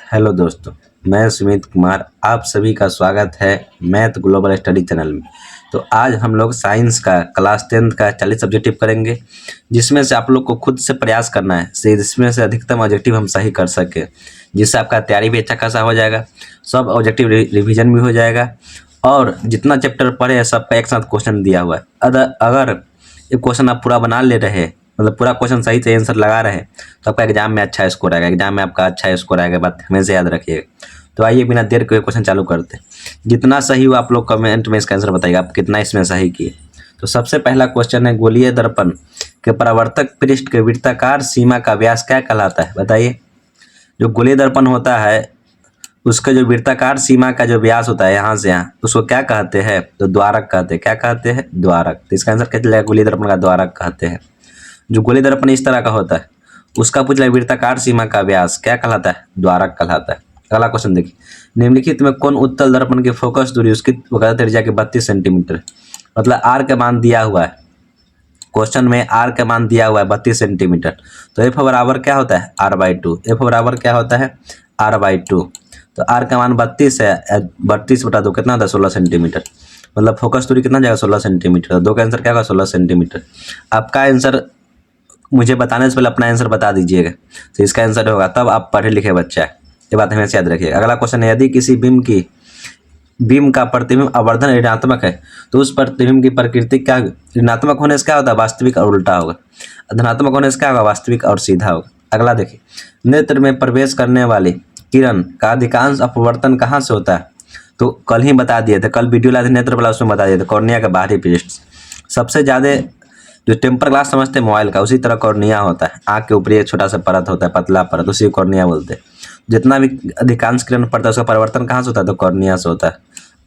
Hello दोस्तों, मैं सुमित कुमार। आप सभी का स्वागत है मैथ ग्लोबल स्टडी चैनल में। तो आज हम लोग साइंस का क्लास 10th का 40 ऑब्जेक्टिव करेंगे, जिसमें से आप लोग को खुद से प्रयास करना है से जिसमें से अधिकतम ऑब्जेक्टिव हम सही कर सकें, जिससे आपका तैयारी भी अच्छा खासा हो जाएगा, सब ऑब्जेक्टिव रिवीजन भी हो जाएगा और जितना चैप्टर पढ़े हैं सबका एक साथ क्वेश्चन दिया हुआ है। अगर ये क्वेश्चन आप पूरा बना ले रहे हैं, मतलब पूरा क्वेश्चन सही से आंसर लगा रहे हैं, तो आपका एग्जाम में अच्छा स्कोर आएगा। एग्जाम में आपका अच्छा स्कोर आएगा, बात हमेशा याद रखिएगा। तो आइए बिना देर के क्वेश्चन चालू करते हैं। जितना सही हो आप लोग कमेंट में इसका आंसर बताइएगा, आप कितना इसमें सही किए। तो सबसे पहला क्वेश्चन है, गोलीय दर्पण के परावर्तक पृष्ठ के वृत्ताकार सीमा का व्यास क्या कहलाता है? बताइए। जो गोलीय दर्पण होता है उसका जो वृत्ताकार सीमा का जो व्यास होता है यहाँ से यहाँ, उसको क्या कहते हैं? तो द्वारक कहते हैं। क्या कहते हैं? द्वारक। तो इसका आंसर क्या चलेगा? गोलीय दर्पण का द्वारक कहते हैं। जो गोलीय दर्पण इस तरह का होता है उसका पूछ लिया वृत्ताकार सीमा का व्यास क्या कहलाता है? द्वारक कहलाता है। अगला क्वेश्चन देखिए, निम्नलिखित में कौन उत्तल दर्पण की फोकस दूरी उसकी त्रिज्या के 32 सेंटीमीटर, मतलब आर का मान दिया हुआ है क्वेश्चन में, आर का मान दिया हुआ है 32 सेंटीमीटर। तो एफ बराबर क्या होता है? r/2। एफ बराबर क्या होता है? r/2। तो आर का मान 32 है, 32/2 कितना होता है? 16 सेंटीमीटर। मतलब फोकस दूरी कितना जाएगा? 16 सेंटीमीटर। तो दो का आंसर क्या होगा? 16 सेंटीमीटर। आपका आंसर मुझे बताने से पहले अपना आंसर बता दीजिएगा, तो इसका आंसर होगा, तब आप पढ़े लिखे बच्चा है। ये बात हमेशा याद रखिएगा। अगला क्वेश्चन है, यदि किसी बीम का प्रतिबिंब आवर्धन ऋणात्मक है तो उस प्रतिबिंब की प्रकृति क्या? ऋणात्मक होने से क्या होता है? वास्तविक और उल्टा होगा। धनात्मक होने से क्या होगा? वास्तविक और सीधा होगा। अगला देखिए, नेत्र में प्रवेश करने वाली किरण का अधिकांश अपवर्तन कहाँ से होता है? तो कल ही बता दिए थे, कल वीडियो लाए थे नेत्र वाला, उसमें बता दिए थे कॉर्निया का बाहरी पृष्ठ। सबसे ज़्यादा जो टेम्पर ग्लास समझते हैं मोबाइल का, उसी तरह कॉर्निया होता है। आँख के ऊपर एक छोटा सा परत होता है, पतला परत, उसी को कॉर्निया बोलते हैं। जितना भी अधिकांश किरण पड़ता है उसका परिवर्तन कहाँ से होता है? तो कॉर्निया से होता है।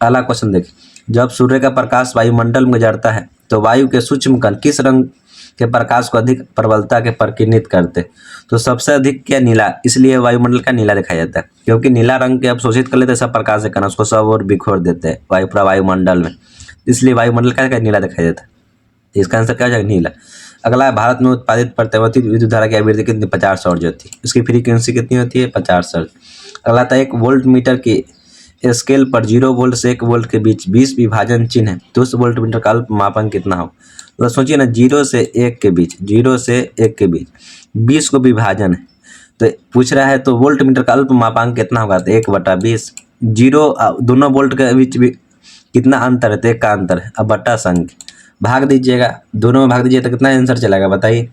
अगला क्वेश्चन देखिए, जब सूर्य का प्रकाश वायुमंडल में गुजरता है तो वायु के सूक्ष्म कण किस रंग के प्रकाश को अधिक प्रबलता के प्रतिनिधित्व करते हैं? तो सबसे अधिक क्या? नीला। इसलिए वायुमंडल का नीला दिखाया जाता है, क्योंकि नीला रंग के अवशोषित कर लेते हैं सब प्रकाश के कण, उसको सब और बिखोर देते हैं पूरा वायुमंडल में, इसलिए वायुमंडल का नीला दिखाया जाता है। तो इसका आंसर क्या हो जाएगा? नीला। अगला है, भारत में उत्पादित प्रत्यावर्ती विद्युत धारा की आवृत्ति कितनी? 50 हर्ट्ज होती है। उसकी फ्रीक्वेंसी कितनी होती है? 50 हर्ट्ज। अगला था, एक वोल्ट मीटर की स्केल पर 0 वोल्ट से 1 वोल्ट के बीच 20 विभाजन चिन्ह है तो उस वोल्ट मीटर का अल्पमापन कितना हो? तो सोचिए ना, 0 से 1 के बीच, 0 से 1 के बीच 20 को विभाजन है, तो पूछ रहा है तो वोल्ट मीटर का अल्पमापांक कितना होगा? तो 1/20। 0 दोनों वोल्ट के बीच भी कितना अंतर है? तो 1 का अंतर है। अब बटा संख्या भाग दीजिएगा, दोनों में भाग दीजिए तो कितना आंसर चलेगा? बताइए।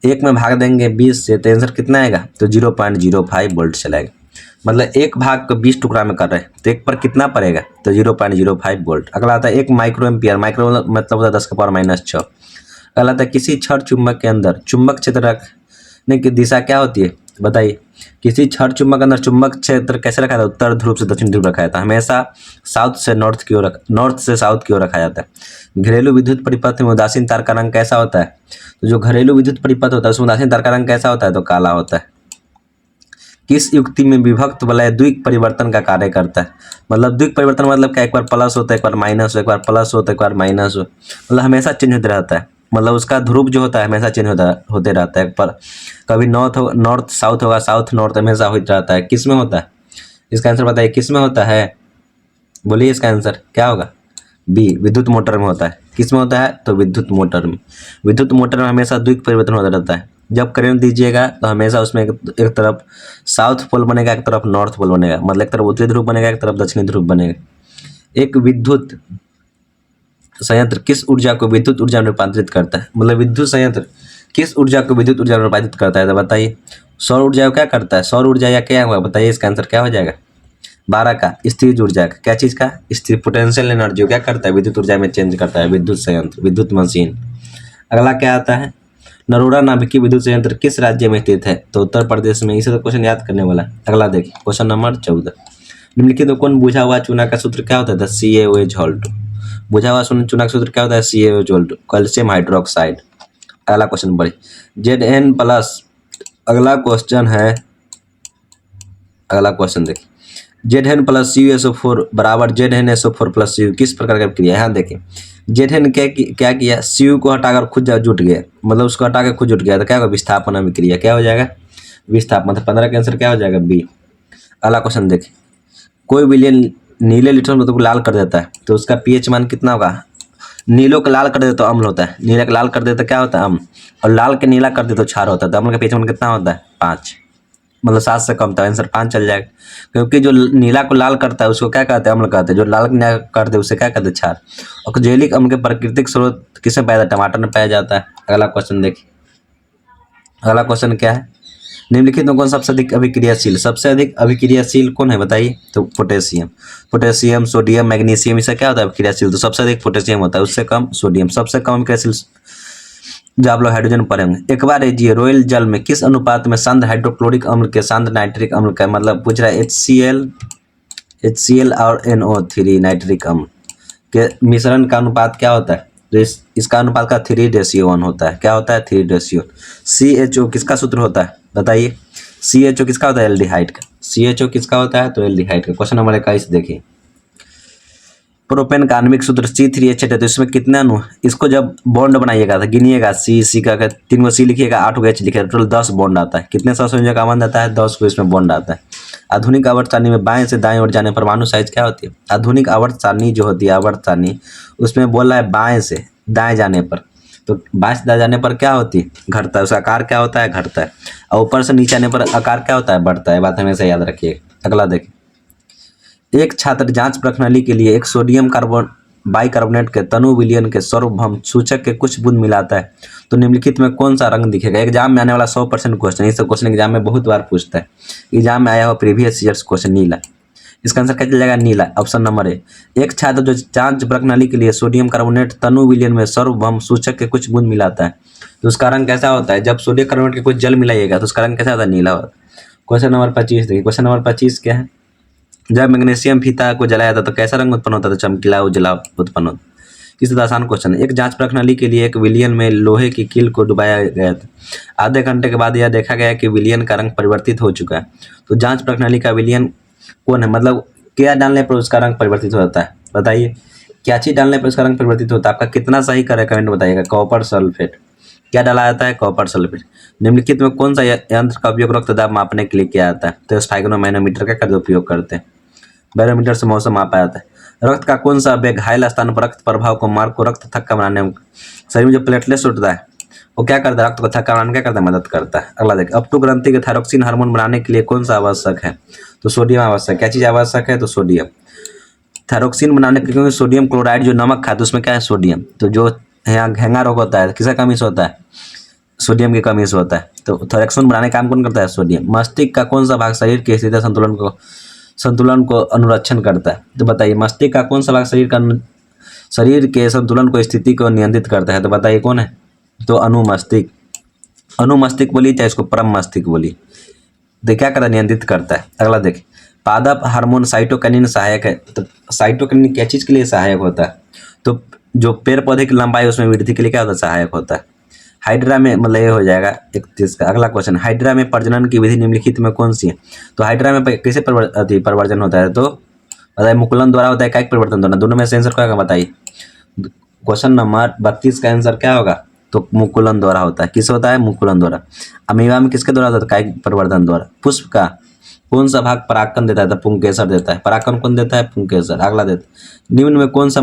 1 में भाग देंगे 20 से तो आंसर कितना आएगा? तो 0.05 वोल्ट चलेगा। मतलब 1 भाग को 20 टुकड़ा में कर रहे हैं तो 1 पर कितना पड़ेगा? तो 0.05 वोल्ट। अगला आता है 1 माइक्रो एम्पियर। माइक्रो मतलब होता है 10⁻⁻6। अगला आता है, किसी छड़ चुंबक के अंदर चुंबक क्षेत्र रखने की दिशा क्या होती है? बताइए। किसी छड़ चुंबक के अंदर चुंबक क्षेत्र कैसे रखा था? उत्तर ध्रुव से दक्षिण ध्रुव रखा जाता है। हमेशा साउथ से नॉर्थ की ओर, नॉर्थ से साउथ की ओर रखा जाता है। घरेलू विद्युत परिपथ में उदासीन तार का रंग कैसा होता है? तो जो घरेलू विद्युत परिपथ होता है उसमें उदासीन तार का रंग कैसा होता है? तो काला होता है। किस युक्ति में विभक्त वलय द्विक परिवर्तन का कार्य करता है? मतलब द्विक परिवर्तन मतलब क्या? एक बार प्लस होता है, एक बार माइनस हो, एक बार प्लस होता है, एक बार माइनस हो, मतलब हमेशा चेंज होते रहता है। मतलब उसका ध्रुव जो होता है हमेशा चेंज होते रहता है। पर कभी नॉर्थ साउथ होगा, साउथ नॉर्थ हमेशा होते रहता है। किस में होता है? इसका आंसर बताइए, किस में होता है? बोलिए, इसका आंसर क्या होगा? बी, विद्युत मोटर में होता है। किस में होता है? तो विद्युत मोटर में। विद्युत मोटर में हमेशा द्विक परिवर्तन होता रहता है। जब करंट दीजिएगा तो हमेशा उसमें एक तरफ साउथ पोल बनेगा, एक तरफ नॉर्थ पोल बनेगा, मतलब एक तरफ उत्तरी ध्रुव बनेगा, एक तरफ दक्षिणी ध्रुव बनेगा। एक विद्युत संयंत्र किस ऊर्जा को विद्युत ऊर्जा में रूपांतरित करता है? मतलब विद्युत संयंत्र किस ऊर्जा को विद्युत ऊर्जा में रूपांतरित करता है? तो बताइए। सौर ऊर्जा को क्या करता है? सौर ऊर्जा या क्या होगा? बताइए। इसका आंसर क्या हो जाएगा? 12 का स्थिर ऊर्जा का। क्या चीज़ का? स्थिर पोटेंशियल एनर्जी क्या करता है? विद्युत ऊर्जा में चेंज करता है। विद्युत संयंत्र, विद्युत मशीन। अगला क्या आता है, नरोरा नाभिकीय विद्युत संयंत्र किस राज्य में स्थित है? तो उत्तर प्रदेश में। इसे तो क्वेश्चन याद करने वाला है। अगला देखिए, क्वेश्चन नंबर 14, निम्नलिखित में कौन बुझा हुआ चूना का सूत्र क्या होता है? CaOH2। बुझा हुआ चूना का सूत्र क्या होता है? CaOH2, calcium hydroxide. अगला क्वेश्चन बढ़ी, Zn+। अगला क्वेश्चन है, अगला क्वेश्चन देखिए, Zn+CuSO4 बराबर ZnSO4+Cu किस प्रकार का क्रिया है? यहाँ देखिए, Zn क्या किया? Cu को हटाकर खुद जुट गया, मतलब उसको हटा के खुद जुट गया, तो क्या होगा? विस्थापन अभिक्रिया। क्या हो जाएगा? विस्थापन। मतलब 15 का आंसर क्या हो जाएगा? बी। अगला क्वेश्चन देखिए, कोई विलियन नीले लिटरल मतलब लाल कर देता है तो उसका पीएच मान कितना होगा। नीलों को लाल कर दे तो अम्ल होता है, नीले को लाल कर दे तो क्या होता है अम्ल, और लाल के नीला कर दे तो क्षार होता है। तो अम्ल का पीएच मान कितना होता है 5, मतलब 7 से कम था, आंसर 5 चल जाएगा। क्योंकि जो नीला को लाल करता है उसको क्या कहते हैं अम्ल कहते हैं, जो लाल को नीला कर दे उसे क्या कहते हैं क्षार। और जैविक अम्ल के प्राकृतिक स्रोत किसमें पाया जाता है, टमाटर में पाया जाता है। अगला क्वेश्चन देखिए, अगला क्वेश्चन क्या है, निम्नलिखित में कौन सबसे अधिक अभिक्रियाशील, सबसे अधिक अभिक्रियाशील कौन है बताइए। तो पोटेशियम, पोटेशियम सोडियम मैग्नीशियम इससे क्या होता है अभिक्रियाशील, तो सबसे अधिक पोटेशियम होता है, उससे कम सोडियम। सबसे कम अभिक्रियाशील जो आप लोग हाइड्रोजन पढ़ेंगे। एक बार ये रोयल जल में किस अनुपात में सांद्र हाइड्रोक्लोरिक अम्ल के सांद्र नाइट्रिक अम्ल का, मतलब पूछ रहा है HCl और NO3 नाइट्रिक अम्ल के मिश्रण का अनुपात क्या होता है। तो इसका अनुपात का 3:1 होता है। क्या होता है 3:1। CHO किसका सूत्र होता है बताइए। CHO किसका होता है एल्डिहाइड का। CHO किसका होता है तो एल्डिहाइड का। क्वेश्चन नंबर 21 देखिए, प्रोपेन का आणविक सूत्र C3H8 है तो इसमें कितने अणु, इसको जब बॉन्ड बनाइएगा तो गिनिएगा, C का 3 गो C लिखिएगा, 8 गो H लिखिएगा, टोटल 10 बॉन्ड आता है। कितने सहसंयोजक का बंध आता है 10 को इसमें बॉन्ड आता है। आधुनिक आवर्त सारणी में बाएं से दाएं ओर जाने परमाणु साइज क्या होती है। आधुनिक आवर्त सारणी जो होती है आवर्त सारणी उसमें बोल रहा है बाएं से दाएं जाने पर, तो बाएं से दाएं जाने पर क्या होती है घटता है, उसका आकार क्या होता है घटता है, और ऊपर से नीचे आने पर आकार क्या होता है बढ़ता है। बात हमेशा याद रखिए। अगला देखिए, एक छात्र जांच प्रणाली के लिए एक सोडियम कार्बन बाइकार्बोनेट के तनु विलयन के सार्वभौम सूचक के कुछ बूंद मिलाता है तो निम्नलिखित में कौन सा रंग दिखेगा। एग्जाम में आने वाला 100% क्वेश्चन, इस क्वेश्चन एग्जाम में बहुत बार पूछता है, एग्जाम में आया हुआ प्रीवियस ईयर्स क्वेश्चन नीला। इसका आंसर क्या चल जाएगा नीला, ऑप्शन नंबर ए। एक छात्र जो जांच प्रणाली के लिए सोडियम कार्बोनेट तनु विलयन में सार्वभौम सूचक के कुछ बूंद मिलाता है तो उसका रंग कैसा होता है। जब सोडियम कार्बोनेट के कुछ जल मिलाइएगा तो उसका रंग कैसा होता है नीला होता है। क्वेश्चन नंबर 25 देखिए, क्वेश्चन नंबर 25 क्या है, जब मैग्नीशियम फीता को जलाया था तो कैसा रंग उत्पन्न होता था, चमकीला उजला उत्पन्न होता। किसी तरह आसान क्वेश्चन है। एक जांच प्रणाली के लिए एक विलियन में लोहे की कील को डुबाया गया था, आधे घंटे के बाद यह देखा गया कि विलियन का रंग परिवर्तित हो चुका है तो जांच प्रणाली का विलियन कौन है, मतलब क्या डालने पर उसका रंग परिवर्तित हो जाता है बताइए। क्या चीज डालने पर उसका रंग परिवर्तित होता है, आपका कितना सही करे कमेंट बताइएगा। कॉपर सल्फेट, क्या डाला जाता है कॉपर सल्फेट। निम्नलिखित में कौन सा यंत्र का उपयोग रक्त दाब मापने के लिए किया जाता है तो स्फेग्नोमैनोमीटर का उपयोग करते हैं। बैरोमीटर से मौसम मापा जाता है। रक्त का कौन सा वेग घायल स्थान पर रक्त प्रभाव को मार्ग को रक्त थक्का बनाने में, शरीर में जो प्लेटलेट्स उठता है वो क्या करता है रक्त को थक्का बनाने क्या करता है मदद करता है। अगला देखिए, अपटू ग्रंथि के थायरोक्सिन हार्मोन बनाने के लिए कौन सा आवश्यक है तो सोडियम आवश्यक। क्या चीज आवश्यक है तो सोडियम। थायरोक्सिन बनाने के लिए सोडियम क्लोराइड जो नमक खाते उसमें क्या है सोडियम। तो जो यहाँ घेंगा रोग होता है किसका कमी से होता है सोडियम की कमी से होता है। तो थायरोक्सिन बनाने का काम कौन करता है सोडियम। मस्तिष्क का कौन सा भाग शरीर की स्थिति संतुलन को अनुरक्षण करता है तो बताइए। मस्तिष्क का कौन सा भाग शरीर के संतुलन को स्थिति को नियंत्रित करता है तो बताइए कौन है तो अनुमस्तिष्क। अनुमस्तिष्क बोली चाहे इसको परम मस्तिष्क बोली, तो क्या करता है नियंत्रित करता है। अगला देखिए, पादप हार्मोन साइटोकिनिन सहायक है तो साइटोकिनिन क्या चीज के लिए सहायक होता है तो जो पेड़ पौधे की लंबाई उसमें वृद्धि के लिए क्या होता है सहायक होता है। हाइड्रा में मतलब ये हो जाएगा 31 का। अगला क्वेश्चन, हाइड्रा में प्रजनन की विधि निम्नलिखित में कौन सी है तो हाइड्रा में कैसे परिवर्तन होता है तो बताइए मुकुलन द्वारा होता है कायिक परिवर्तन द्वारा। दोनों में से आंसर क्या होगा बताइए। क्वेश्चन नंबर 32 का आंसर क्या होगा तो मुकुलन द्वारा होता है। किस होता है मुकुलन द्वारा। अमीबा में किसके द्वारा होता है कायिक परिवर्तन द्वारा। पुष्प का कौन सा भाग परागकण देता है तो पुंकेसर देता है। परागकण कौन देता है पुंकेसर। अगला देता, निम्न में कौन सा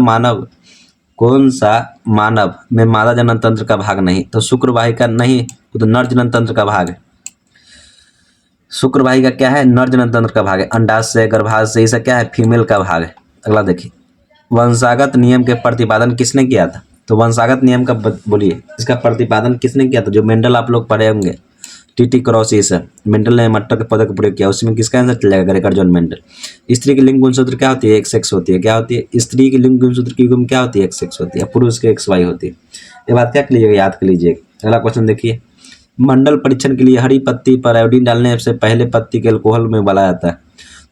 मानव में मादा जनन तंत्र का भाग नहीं तो शुक्रवाहिका नहीं, तो नर जनन तंत्र का भाग है। शुक्रवाहिका क्या है नर जनन तंत्र का भाग है। अंडाशय गर्भाशय इसे क्या है फीमेल का भाग है। अगला देखिए, वंशागत नियम के प्रतिपादन किसने किया था तो वंशागत नियम का बोलिए इसका प्रतिपादन किसने किया था। जो मेंडल आप लोग पढ़े होंगे टीटी क्रॉसिस मेंडल ने मटर के पौधे का प्रयोग किया, उसमें किसका आंसर चलेगा ग्रेगर जॉन मेंडल। स्त्री की लिंग गुणसूत्र क्या होती है XX होती है। क्या होती है स्त्री की लिंग गुणसूत्र की गुण क्या होती है XX होती है, पुरुष के XY होती है। ये बात क्या कर लीजिएगा याद कर लीजिएगा। अगला क्वेश्चन देखिए, मंडल परीक्षण के लिए हरी पत्ती पर आयोडीन डालने से पहले पत्ती के अल्कोहल में उबाला जाता है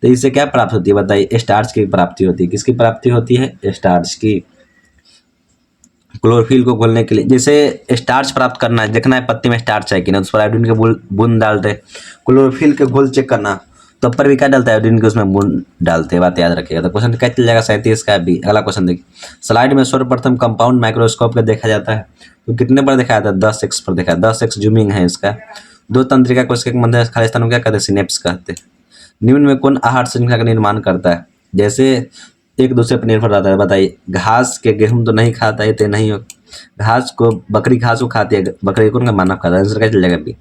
तो इससे क्या प्राप्त होती है बताइए स्टार्च की प्राप्ति होती है। किसकी प्राप्ति होती है स्टार्च की। क्लोरोफिल को घोलने के लिए जैसे स्टार्च प्राप्त करना है, देखना है पत्ती में स्टार्च है कि नहीं, उस पर आयोडीन के बूंद डालते हैं। क्लोरोफिल के घोल चेक करना तो पर भी क्या डालता है आयोडीन के उसमें बूंद डालते हैं। बात याद रखिएगा। तो क्वेश्चन क्या चल जाएगा 37 का भी। अगला क्वेश्चन देखिए, स्लाइड में सर्वप्रथम कंपाउंड माइक्रोस्कोप का देखा जाता है तो कितने पर देखा जाता है 10x पर देखा है। 10x जूमिंग है इसका। दो तंत्रिका कोशिका के मध्य खाली स्थान को क्या कहते हैं सिनेप्स कहते हैं। निम्न में कौन आहार श्रृंखला का निर्माण करता है? जैसे एक दूसरे पर निर्भर रहता है, बताइए। घास के गेहूं तो नहीं खाता है, तो नहीं हो। घास को बकरी घास को खाती है, बकरी कौन का मानव खाता है? आंसर क्या चलेगा अभी?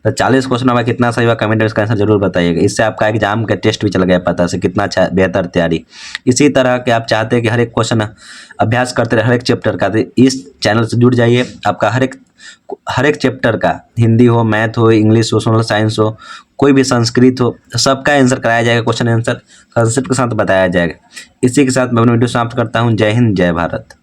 तो 40 क्वेश्चन हमारा कितना सही हुआ कमेंट में इसका आंसर जरूर बताइएगा। इससे आपका एग्जाम का टेस्ट भी चल गया पता से कितना अच्छा बेहतर तैयारी। इसी तरह के आप चाहते हैं कि हर एक क्वेश्चन अभ्यास करते रहे हर एक चैप्टर का, तो इस चैनल से जुड़ जाइए। आपका हर एक चैप्टर का, हिंदी हो, मैथ हो, इंग्लिश हो, सोशल साइंस हो, कोई भी संस्कृत हो, सबका आंसर कराया जाएगा। क्वेश्चन आंसर कंसेप्ट के साथ बताया जाएगा। इसी के साथ मैं अपनी वीडियो समाप्त करता हूँ। जय हिंद, जय भारत।